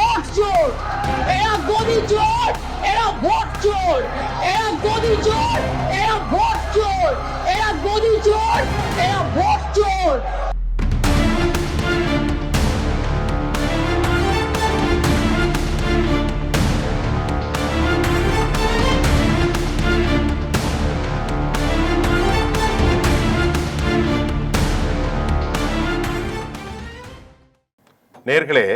Vote চোর, এরা গদি চোর, এরা ভোট চোর, এরা গদি চোর, এরা ভোট চোর, এরা গদি চোর, এরা ভোট চোর। நேர்களே,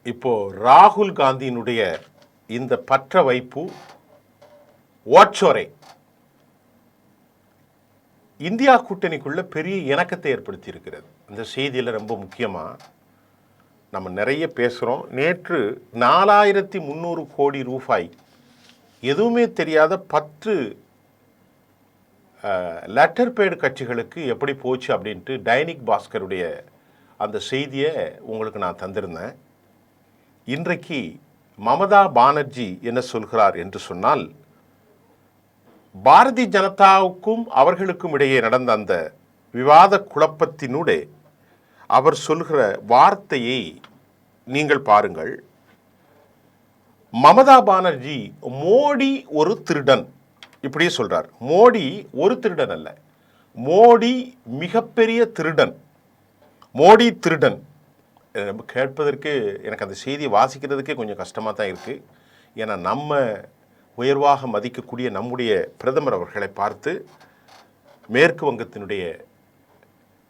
இப்போ ராகுல் காந்தியினுடைய இந்த பற்ற வைப்பு ஓட்சோரை இந்தியா கூட்டணிக்குள்ள பெரிய இணக்கத்தை ஏற்படுத்தி இருக்கிறது. இந்த செய்தியில் ரொம்ப முக்கியமாக நம்ம நிறைய பேசுகிறோம். நேற்று 4300 கோடி ரூபாய் எதுவுமே தெரியாத 10 லெட்டர் பேடு கட்சிகளுக்கு எப்படி போச்சு அப்படின்ட்டு டைனிக் பாஸ்கருடைய அந்த செய்தியை உங்களுக்கு நான் தந்திருந்தேன். இன்றைக்கு மமதா பானர்ஜி என்ன சொல்கிறார் என்று சொன்னால், பாரதிய ஜனதாவுக்கும் அவர்களுக்கும் இடையே நடந்த அந்த விவாத குழப்பத்தினூடே அவர் சொல்கிற வார்த்தையை நீங்கள் பாருங்கள். மமதா பானர்ஜி மோடி ஒரு திருடன் இப்படியே சொல்றார். மோடி ஒரு திருடன் அல்ல, மோடி மிகப்பெரிய திருடன், மோடி திருடன். கேட்பதற்கு எனக்கு அந்த செய்தியை வாசிக்கிறதுக்கே கொஞ்சம் கஷ்டமாக தான் இருக்குது. ஏன்னா நம்ம உயர்வாக மதிக்கக்கூடிய நம்முடைய பிரதமர் அவர்களை பார்த்து மேற்கு வங்கத்தினுடைய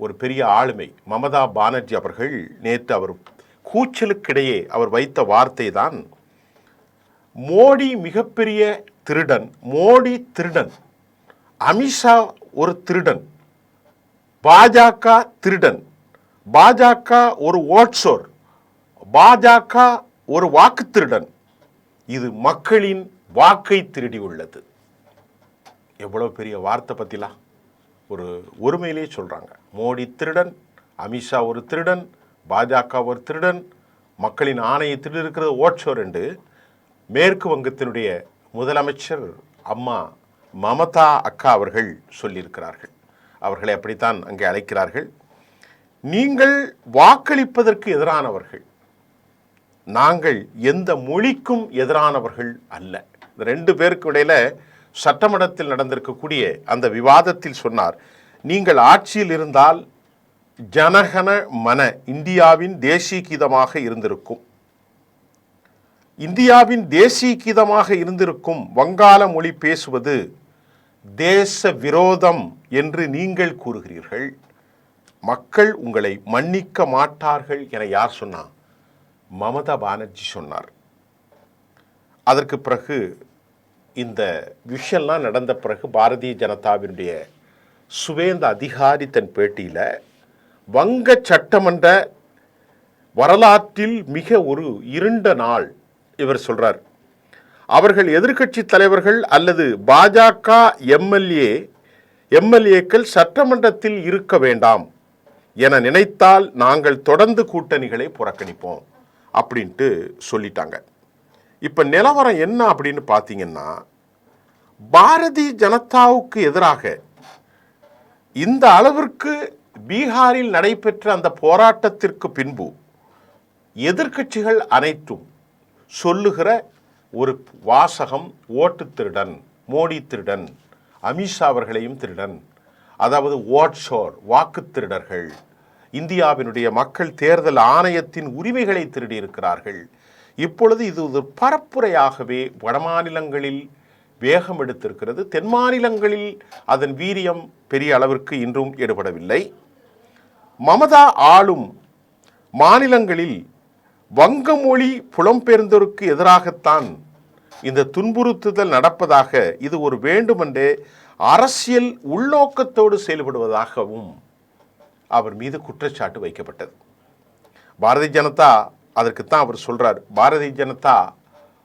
ஒரு பெரிய ஆளுமை மமதா பானர்ஜி அவர்கள் நேற்று அவர் கூச்சலுக்கிடையே அவர் வைத்த வார்த்தை தான் மோடி மிகப்பெரிய திருடன், மோடி திருடன், அமித்ஷா ஒரு திருடன், பாஜக திருடன், பாஜக ஒரு ஓட்சோர், பாஜக ஒரு வாக்கு திருடன், இது மக்களின் வாக்கை திருடி உள்ளது. எவ்வளவு பெரிய வார்த்தை பத்திலாம் ஒரு ஒருமையிலே சொல்றாங்க. மோடி திருடன், அமித்ஷா ஒரு திருடன், பாஜக ஒரு திருடன், மக்களின் ஆணையை திருடி இருக்கிறது ஓட்சோர் என்று மேற்கு வங்கத்தினுடைய முதலமைச்சர் அம்மா மமதா அக்கா அவர்கள் சொல்லியிருக்கிறார்கள். அவர்களை அப்படித்தான் அங்கே அழைக்கிறார்கள். நீங்கள் வாக்களிப்பதற்கு எதிரானவர்கள், நாங்கள் எந்த மொழிக்கும் எதிரானவர்கள் அல்ல. இந்த 2 பேருக்கு இடையில சட்டமன்றத்தில் நடந்திருக்கக்கூடிய அந்த விவாதத்தில் சொன்னார், நீங்கள் ஆட்சியில் இருந்தால் ஜனகன மன இந்தியாவின் தேசிய கீதமாக இருந்திருக்கும், இந்தியாவின் தேசிய கீதமாக இருந்திருக்கும் வங்காள மொழி பேசுவது தேச விரோதம் என்று நீங்கள் கூறுகிறீர்கள், மக்கள் உங்களை மன்னிக்க மாட்டார்கள் என யார் சொன்னார்? மமதா பானர்ஜி சொன்னார். அதற்கு பிறகு இந்த விஷயம்லாம் நடந்த பிறகு பாரதிய ஜனதாவினுடைய சுவேந்த அதிகாரி தன் பேட்டியில் வங்க சட்டமன்ற வரலாற்றில் மிக ஒரு இருண்ட நாள் இவர் சொல்றார். அவர்கள் எதிர்க்கட்சி தலைவர்கள் அல்லது பாஜக எம்எல்ஏக்கள் சட்டமன்றத்தில் இருக்க வேண்டாம் என நினைத்தால் நாங்கள் தொடர்ந்து கூட்டணிகளை புறக்கணிப்போம் அப்படின்ட்டு சொல்லிட்டாங்க. இப்போ நிலவரம் என்ன அப்படின்னு பார்த்தீங்கன்னா, பாரதிய ஜனதாவுக்கு எதிராக இந்த அளவிற்கு பீகாரில் நடைபெற்ற அந்த போராட்டத்திற்கு பின்பு எதிர்க்கட்சிகள் அனைத்தும் சொல்லுகிற ஒரு வாசகம் ஓட்டு திருடன், மோடி திருடன், அமித்ஷா அவர்களையும் திருடன், அதாவது ஓட்சோர் வாக்கு திருடர்கள், இந்தியாவினுடைய மக்கள் தேர்தல் ஆணையத்தின் உரிமைகளை திருடி இருக்கிறார்கள். இப்பொழுது இது ஒரு பரப்புரையாகவே வடமாநிலங்களில் வேகம் எடுத்திருக்கிறது. தென் மாநிலங்களில் அதன் வீரியம் பெரிய அளவிற்கு இன்றும் ஈடுபடவில்லை. மமதா ஆளும் மாநிலங்களில் வங்க மொழி புலம்பெயர்ந்தோருக்கு எதிராகத்தான் இந்த துன்புறுத்துதல் நடப்பதாக, இது ஒரு வேண்டுமென்றே அரசியல் உள்நோக்கத்தோடு செயல்படுவதாகவும் அவர் மீது குற்றச்சாட்டு வைக்கப்பட்டது. பாரதிய ஜனதா அதற்குத்தான் அவர் சொல்றார், பாரதிய ஜனதா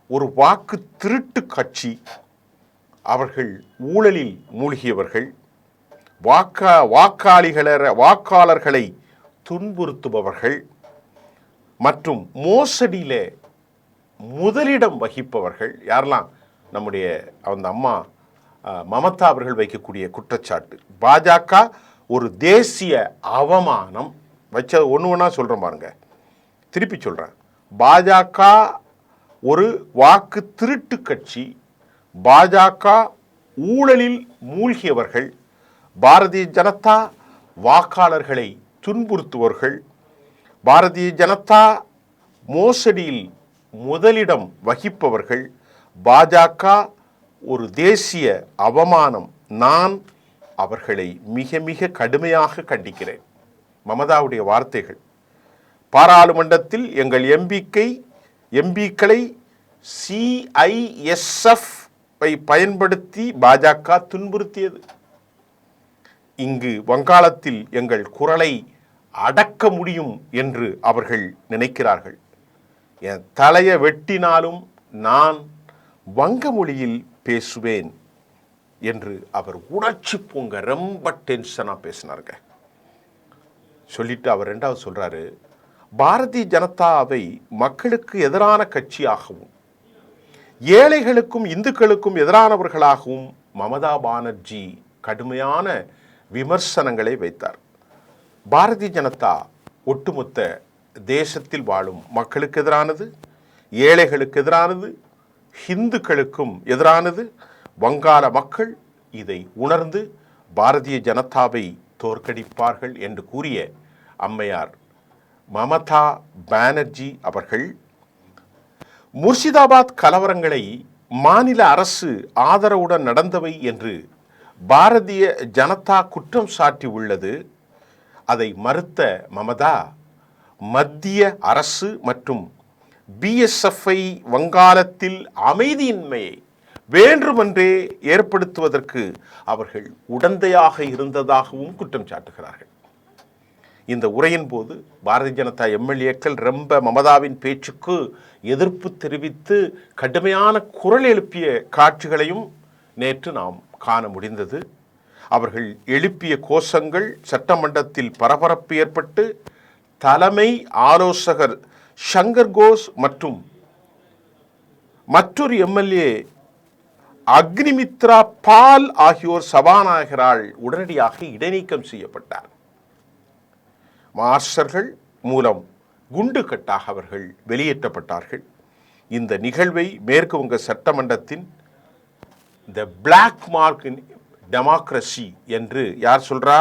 ஒரு வாக்கு திருட்டு கட்சி, அவர்கள் ஊழலில் மூழ்கியவர்கள், வாக்காளர்களை துன்புறுத்துபவர்கள் மற்றும் மோசடியிலே முதலிடம் வகிப்பவர்கள். யாரெல்லாம்? நம்முடைய அந்த அம்மா மமதா அவர்கள் வைக்கக்கூடிய குற்றச்சாட்டு. பாஜக ஒரு தேசிய அவமானம் வச்ச ஒன்று ஒன்றா சொல்கிறேன் பாருங்க, திருப்பி சொல்கிறேன். பாஜக ஒரு வாக்கு திருட்டு கட்சி, பாஜக ஊழலில் மூழ்கியவர்கள், பாரதிய ஜனதா வாக்காளர்களை துன்புறுத்துவர்கள், பாரதிய ஜனதா மோசடியில் முதலிடம் வகிப்பவர்கள், பாஜக ஒரு தேசிய அவமானம். நான் அவர்களை மிக மிக கடுமையாக கண்டிக்கிறேன். மமதாவுடைய வார்த்தைகள். பாராளுமன்றத்தில் எங்கள் எம்பிக்களை CISF பயன்படுத்தி பாஜக துன்புறுத்தியது. இங்கு வங்காளத்தில் எங்கள் குரலை அடக்க முடியும் என்று அவர்கள் நினைக்கிறார்கள். என் தலையை வெட்டினாலும் நான் வங்க மொழியில் பேசுவேன் என்று அவர் உணர்ச்சி பொங்க ரொம்ப டென்ஷனாக பேசினாருங்க. சொல்லிட்டு அவர் ரெண்டாவது சொல்றாரு, பாரதிய ஜனதாவை மக்களுக்கு எதிரான கட்சியாகவும் ஏழைகளுக்கும் இந்துக்களுக்கும் எதிரானவர்களாகவும் மமதா பானர்ஜி கடுமையான விமர்சனங்களை வைத்தார். பாரதிய ஜனதா ஒட்டுமொத்த தேசத்தில் வாழும் மக்களுக்கு எதிரானது, ஏழைகளுக்கு எதிரானது, இந்துக்களுக்கும் எதிரானது. வங்காள மக்கள் இதை உணர்ந்து பாரதிய ஜனதாவை தோற்கடிப்பார்கள் என்று கூறிய அம்மையார் மமதா பானர்ஜி அவர்கள் முர்ஷிதாபாத் கலவரங்களை மாநில அரசு ஆதரவுடன் நடந்தவை என்று பாரதிய ஜனதா குற்றம் சாட்டி உள்ளது. அதை மறுத்த மமதா, மத்திய அரசு மற்றும் BSF-ஐ வங்காளத்தில் அமைதியின்மையை வேண்டுமென்றே ஏற்படுத்துவதற்கு அவர்கள் உடந்தையாக இருந்ததாகவும் குற்றம் சாட்டுகிறார்கள். இந்த உரையின் போது பாரதிய ஜனதா MLA-க்கள் ரொம்ப மமதாவின் பேச்சுக்கு எதிர்ப்பு தெரிவித்து கடுமையான குரல் எழுப்பிய காட்சிகளையும் நேற்று நாம் காண முடிந்தது. அவர்கள் எழுப்பிய கோஷங்கள் சட்டமன்றத்தில் பரபரப்பு ஏற்பட்டு தலைமை ஆலோசகர் சங்கர் கோஷ் மற்றும் மற்றொரு MLA அக்னிமித்ரா பால் ஆகியோர் சபாநாயகரால் உடனடியாக இடைநீக்கம் செய்யப்பட்டார். மார்ஷல்கள் மூலம் குண்டு கட்டாக அவர்கள் வெளியேற்றப்பட்டார்கள். இந்த நிகழ்வை மேற்கு வங்க சட்டமன்றத்தின் த பிளாக் மார்க் இன் டெமோக்ரஸி என்று யார் சொல்றா?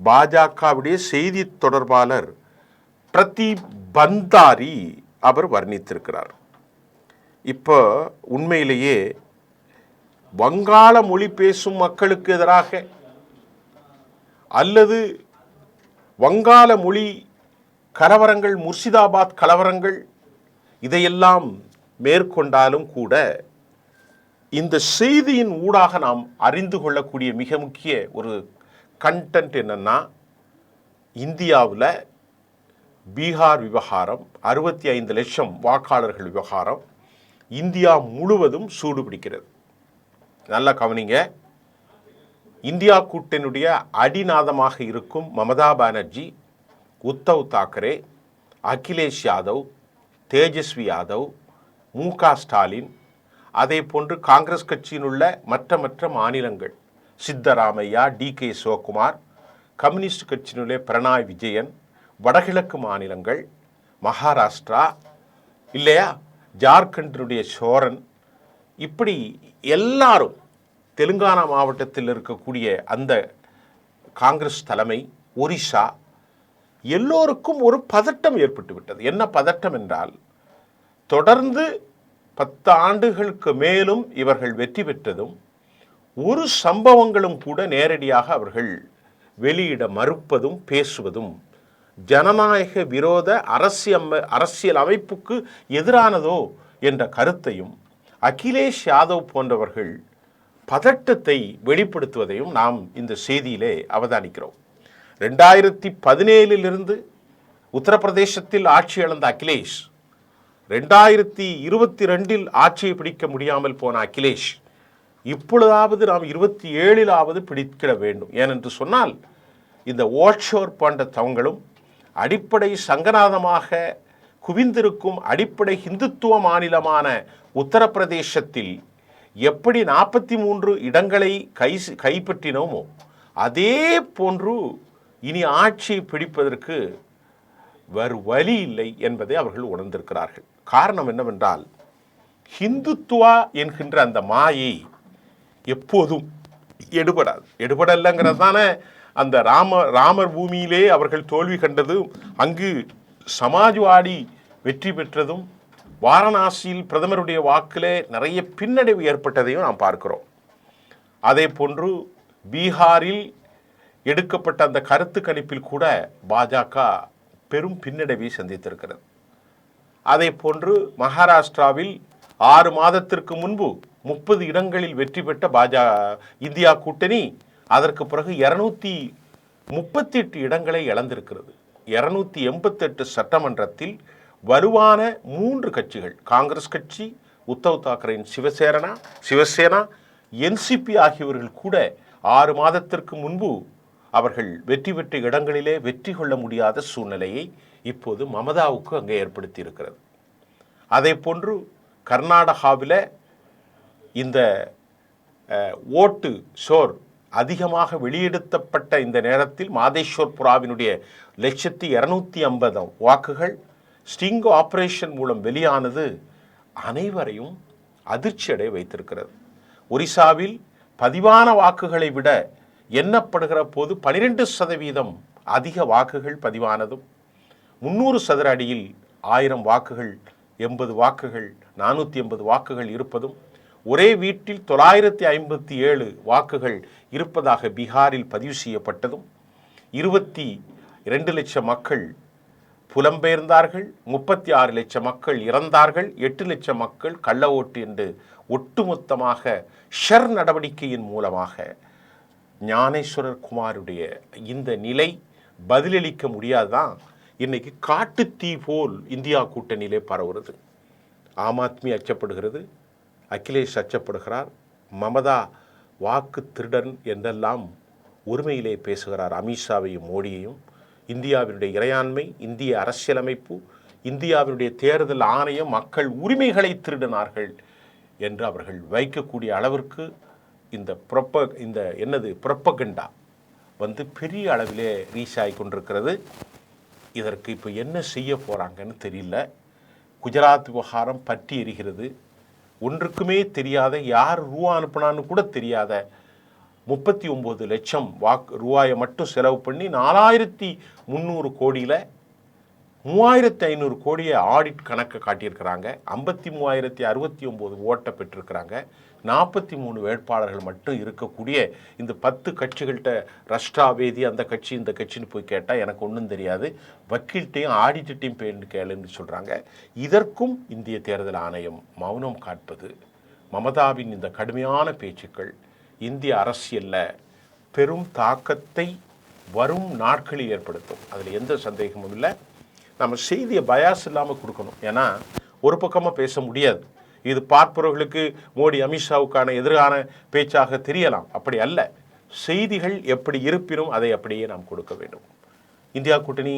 பாஜகவுடைய செய்தி தொடர்பாளர் பிரதீப் பந்தாரி அவர் வர்ணித்திருக்கிறார். இப்போ உண்மையிலேயே வங்காள மொழி பேசும் மக்களுக்கு எதிராக அல்லது வங்காள மொழி கலவரங்கள், முர்ஷிதாபாத் கலவரங்கள் இதையெல்லாம் மேற்கொண்டாலும் கூட இந்த செய்தியின் ஊடாக நாம் அறிந்து கொள்ளக்கூடிய மிக முக்கிய ஒரு கண்டென்ட் என்னன்னா, இந்தியாவில் பீகார் விவகாரம், 65 லட்சம் வாக்காளர்கள் விவகாரம் இந்தியா முழுவதும் சூடு பிடிக்கிறது. நல்லா கவனிங்க. இந்தியா கூட்டணியுடைய அடிநாதமாக இருக்கும் மமதா பானர்ஜி, உத்தவ் தாக்கரே, அகிலேஷ் யாதவ், தேஜஸ்வி யாதவ், MK ஸ்டாலின், அதே போன்று காங்கிரஸ் கட்சியில் உள்ள மற்ற மாநிலங்கள், சித்தராமையா, DK சிவகுமார், கம்யூனிஸ்ட் கட்சியினுடைய பிரணாய் விஜயன், வடகிழக்கு மாநிலங்கள், மகாராஷ்டிரா இல்லையா, ஜார்க்கண்டினுடைய சோரன், இப்படி எல்லாரும், தெலுங்கானா மாவட்டத்தில் இருக்கக்கூடிய அந்த காங்கிரஸ் தலைமை, ஒரிசா, எல்லோருக்கும் ஒரு பதட்டம் ஏற்பட்டு விட்டது. என்ன பதட்டம் என்றால், தொடர்ந்து 10 ஆண்டுகளுக்கு மேலும் இவர்கள் வெற்றி பெற்றதும் ஒரு சம்பவங்களும் கூட நேரடியாக அவர்கள் வெளியிட மறுப்பதும் பேசுவதும் ஜனநாயக விரோத அரசியல் அமைப்புக்கு எதிரானதோ என்ற கருத்தையும் அகிலேஷ் யாதவ் போன்றவர்கள் பதட்டத்தை வெளிப்படுத்துவதையும் நாம் இந்த செய்தியிலே அவதானிக்கிறோம். 2017 உத்தரப்பிரதேசத்தில் ஆட்சி இழந்த அகிலேஷ், 2022 ஆட்சியை பிடிக்க முடியாமல் போன அகிலேஷ் இப்பொழுதாவது நாம் 27 பிடிக்கிட வேண்டும். ஏனென்று சொன்னால், இந்த ஓட்ஷோர் போன்ற தவங்களும் அடிப்படை சங்கநாதமாக குவிந்திருக்கும் அடிப்படை இந்துத்துவ மாநிலமான உத்தரப்பிரதேசத்தில் எப்படி 43 இடங்களை கைப்பற்றினோமோ அதே போன்று இனி ஆட்சியை பிடிப்பதற்கு வேறு வழி இல்லை என்பதை அவர்கள் உணர்ந்திருக்கிறார்கள். காரணம் என்னவென்றால், ஹிந்துத்துவா என்கின்ற அந்த மாயை எப்போதும் எடுபடாது. எடுபடலைங்கிறது தானே அந்த ராமர் பூமியிலே அவர்கள் தோல்வி கண்டதும், அங்கு சமாஜ்வாடி வெற்றி பெற்றதும், வாரணாசியில் பிரதமருடைய வாக்கிலே நிறைய பின்னடைவு ஏற்பட்டதையும் நாம் பார்க்கிறோம். அதே போன்று பீகாரில் எடுக்கப்பட்ட அந்த கருத்து கணிப்பில் கூட பாஜக பெரும் பின்னடைவை சந்தித்திருக்கிறது. அதே போன்று மகாராஷ்டிராவில் 6 மாதத்திற்கு முன்பு 30 இடங்களில் வெற்றி பெற்ற இந்தியா கூட்டணி அதற்கு பிறகு 238 இடங்களை இழந்திருக்கிறது. 288 சட்டமன்றத்தில் வலுவான 3 கட்சிகள், காங்கிரஸ் கட்சி, உத்தவ் தாக்கரேயின் சிவசேனா, என்சிபி ஆகியவர்கள் கூட 6 மாதத்திற்கு முன்பு அவர்கள் வெற்றி பெற்ற இடங்களிலே வெற்றி கொள்ள முடியாத சூழ்நிலையை இப்போது மமதாவுக்கு அங்கே ஏற்படுத்தி இருக்கிறது. அதே போன்று கர்நாடகாவில் இந்த ஓட்டு ஷோர் அதிகமாக வெளியெடுத்தப்பட்ட இந்த நேரத்தில் மாதேஸ்வர் புராவினுடைய 1,250,000 வாக்குகள் ஸ்டிங் ஆபரேஷன் மூலம் வெளியானது அனைவரையும் அதிர்ச்சியடைய வைத்திருக்கிறது. ஒரிசாவில் பதிவான வாக்குகளை விட எண்ணப்படுகிற போது 12% அதிக வாக்குகள் பதிவானதும், 300 சதுர அடியில் 1000 வாக்குகள், 80 வாக்குகள், 480 வாக்குகள் இருப்பதும், ஒரே வீட்டில் 957 வாக்குகள் இருப்பதாக பீகாரில் பதிவு செய்யப்பட்டதும், 22 லட்சம் மக்கள் புலம்பெயர்ந்தார்கள், 36 லட்சம் மக்கள் இறந்தார்கள், 8 லட்சம் மக்கள் கள்ள ஓட்டு என்று ஒட்டுமொத்தமாக ஷர் நடவடிக்கையின் மூலமாக ஞானேஸ்வரர் குமாருடைய இந்த நிலை பதிலளிக்க முடியாதான் இன்னைக்கு காட்டுத்தீ போல் இந்தியா கூட்டணியிலே பரவுகிறது. ஆம் ஆத்மி அச்சப்படுகிறது, அகிலேஷ் அச்சப்படுகிறார், மமதா வாக்கு திருடன் என்றெல்லாம் ஒருமையிலே பேசுகிறார். அமித்ஷாவையும் மோடியையும் இந்தியாவினுடைய இறையாண்மை, இந்திய அரசியலமைப்பு, இந்தியாவினுடைய தேர்தல் ஆணையம் மக்கள் உரிமைகளை திருடினார்கள் என்று அவர்கள் வைக்கக்கூடிய அளவிற்கு இந்த புரப்பகண்டா பெரிய அளவிலே ரீச் ஆகி கொண்டிருக்கிறது. இதற்கு இப்போ என்ன செய்ய போகிறாங்கன்னு தெரியல. குஜராத் விவகாரம் பற்றி எரிகிறது. ஒன்றுக்குமே தெரியாத, யார் ரூபா அனுப்பினான்னு கூட தெரியாத 39 லட்சம் ரூபாயை மட்டும் செலவு பண்ணி 4300 கோடியில் 3500 கோடியை ஆடிட் கணக்கை காட்டியிருக்கிறாங்க. 53,069 ஓட்டை பெற்றிருக்கிறாங்க. 43 வேட்பாளர்கள் மட்டும் இருக்கக்கூடிய இந்த 10 கட்சிகள்கிட்ட ரஷ்டாவேதி அந்த கட்சி இந்த கட்சின்னு போய் கேட்டால் எனக்கு ஒன்றும் தெரியாது, வக்கீல்கிட்டையும் ஆடிட்டையும் போய் கேளுன்னு சொல்கிறாங்க. இதற்கும் இந்திய தேர்தல் ஆணையம் மௌனம் காட்பது, மமதாவின் இந்த கடுமையான பேச்சுக்கள் இந்திய அரசியலில் பெரும் தாக்கத்தை வரும் நாட்களில் ஏற்படுத்தும். அதில் எந்த சந்தேகமும் இல்லை. நம்ம செய்தியை பயாஸ் இல்லாமல் கொடுக்கணும். ஏன்னா ஒரு பக்கமாக பேச முடியாது. இது பார்ப்பவர்களுக்கு மோடி அமித்ஷாவுக்கான எதிரான பேச்சாக தெரியலாம். அப்படி அல்ல. செய்திகள் எப்படி இருப்பினும் அதை அப்படியே நாம் கொடுக்க வேண்டும். இந்தியா கூட்டணி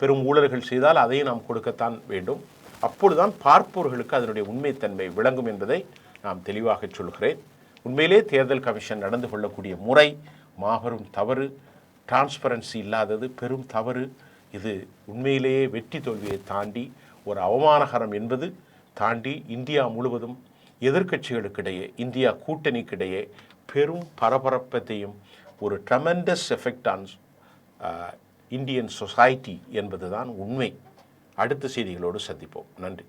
பெரும் ஊழல்கள் செய்தால் அதையும் நாம் கொடுக்கத்தான் வேண்டும். அப்பொழுதுதான் பார்ப்பவர்களுக்கு அதனுடைய உண்மைத்தன்மை விளங்கும் என்பதை நாம் தெளிவாக சொல்கிறேன். உண்மையிலே தேர்தல் கமிஷன் நடந்து கொள்ளக்கூடிய முறை மாபெரும் தவறு, டிரான்ஸ்பரன்சி இல்லாதது பெரும் தவறு. இது உண்மையிலேயே வெற்றி தோல்வியை தாண்டி ஒரு அவமானகரம் என்பது தாண்டி இந்தியா முழுவதும் எதிர்க்கட்சிகளுக்கிடையே, இந்தியா கூட்டணிக்கிடையே பெரும் பரபரப்பத்தையும் ஒரு tremendous effect on Indian society என்பதுதான் உண்மை. அடுத்த செய்திகளோடு சந்திப்போம். நன்றி.